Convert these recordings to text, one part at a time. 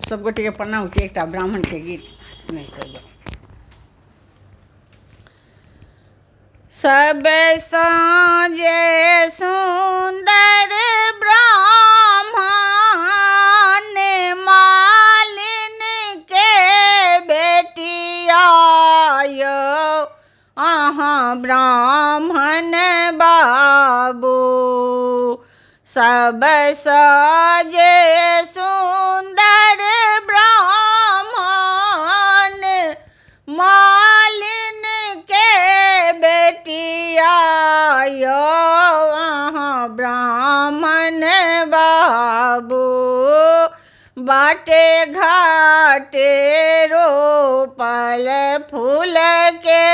सब गोटे के प्रणाम होती एक ब्राह्मण के गीत नहीं सजो। सब साँझे सुंदर ब्राह्मण मालिन के बेटिया अहाँ ब्राह्मण बाबू सब साजे सुंदर ब्राह्मण मालिन के बेटिया अहाँ ब्राह्मण बाबू बाटे घाटे रोपल फूल के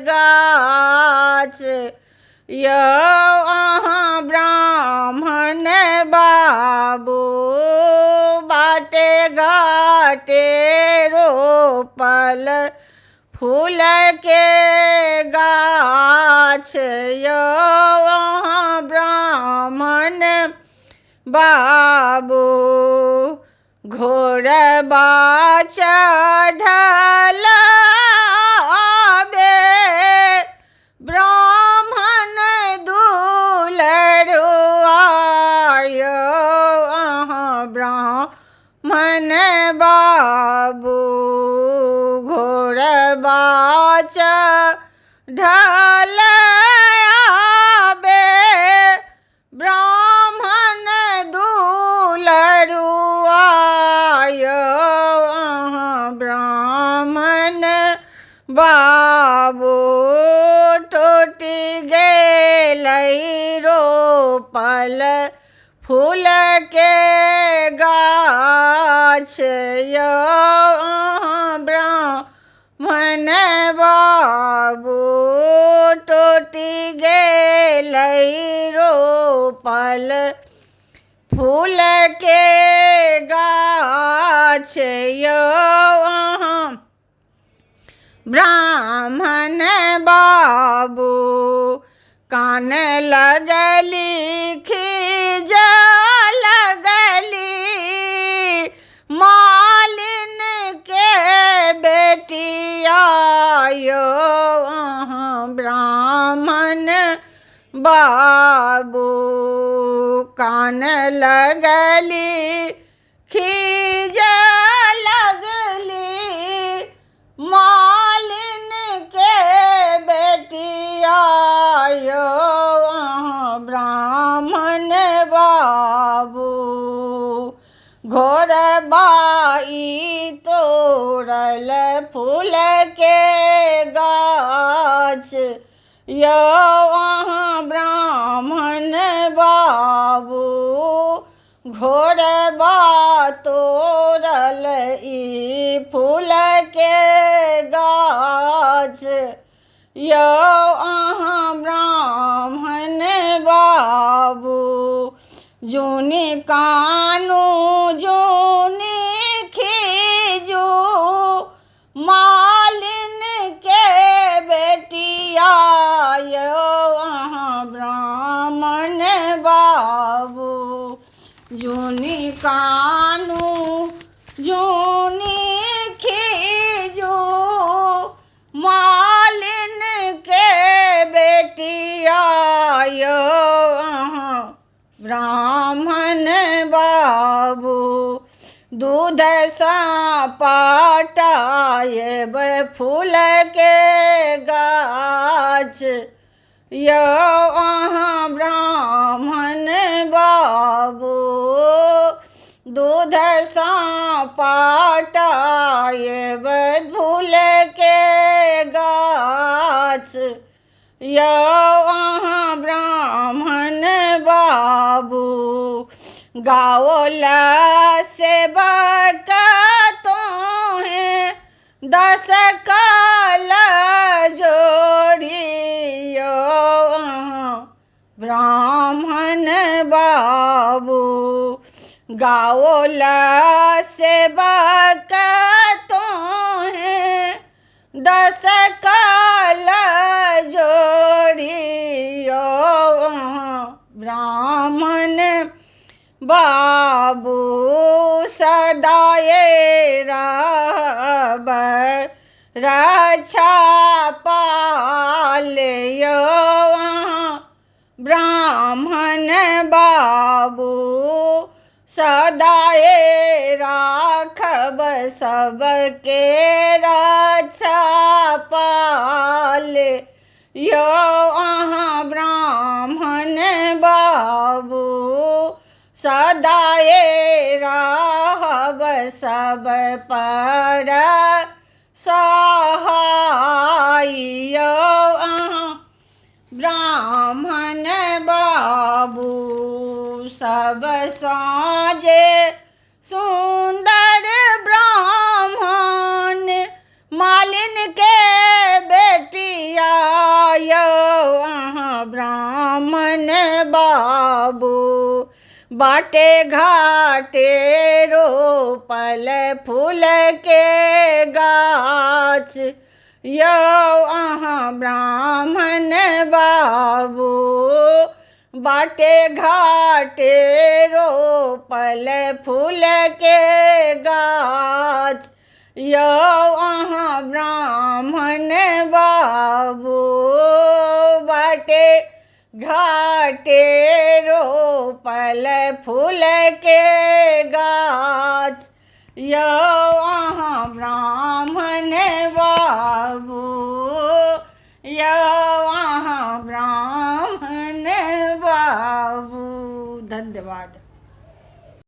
गाछ अहाँ ब्राह्मण बाबू बाटे घाटे रोपल फूल के गाछ अहाँ ब्राह्मण बाबू घोड़बा चढ़ल आबे ब्राह्मण दुलरुआ अहाँ ब्राह्मण बाबू घोड़बा चढ़ल आबे ब्राह्मण दुलरुआ अहाँ ब्राह्मण बाबू टूटि गेलै रोपल फूल के गाछ अहाँ ब्राह्मण बाबू टूटि गेलै रोपल फूल के गाछ अहाँ ब्राह्मण बाबू कान लगली खीज लगली मालिन के बेटिया अहाँ ब्राह्मण बाबू कान लगली खीज लगली मालिन के बेटिया अहाँ ब्राह्मण बाबू घोड़बाई तोड़ल फूल के गाछ अहाँ ब्राह्मण बाबू घोड़बा तोड़ल ई फूल के गाछ अहाँ ब्राह्मण बाबू जूनी कानू जूनी खीजू मालिन के बेटिया अहाँ ब्राह्मण बाबू जूनी कानू जूनी खीजू मालिन के बेटिया अहाँ ब्राह्मण बाबू दूध सा पाटायब फूल के गाछ अहाँ ब्राह्मण बाबू दूध सा पाटायब फूल के गाछ अहाँ ब्राह्मण बाबू गाओल सेवक तोहें 10 काल जोड़ी अहाँ ब्राह्मण बाबू गाओल सेवक तोहें 10 काल जोड़ी ब्राह्मण बाबू सदाए रहब रक्षा पालियो ब्राह्मण बाबू सदाए राखब सबके रक्षा पाल यो अहाँ ब्राह्मण बाबू सदाए रहब सब पर सहाय यो अहाँ ब्राह्मण बाबू सब साँझे सुंदर ब्राह्मण मालिन के बेटिया यो अहाँ ब्राह्मण बाबू बाटे घाटे रोपल फूल के गाछ यो अहाँ ब्राह्मण बाबू बाटे घाटे रोपल फूल के गाछ यो अहाँ ब्राह्मण बाबू बाटे घाटे रोपल फूल के गाछ यो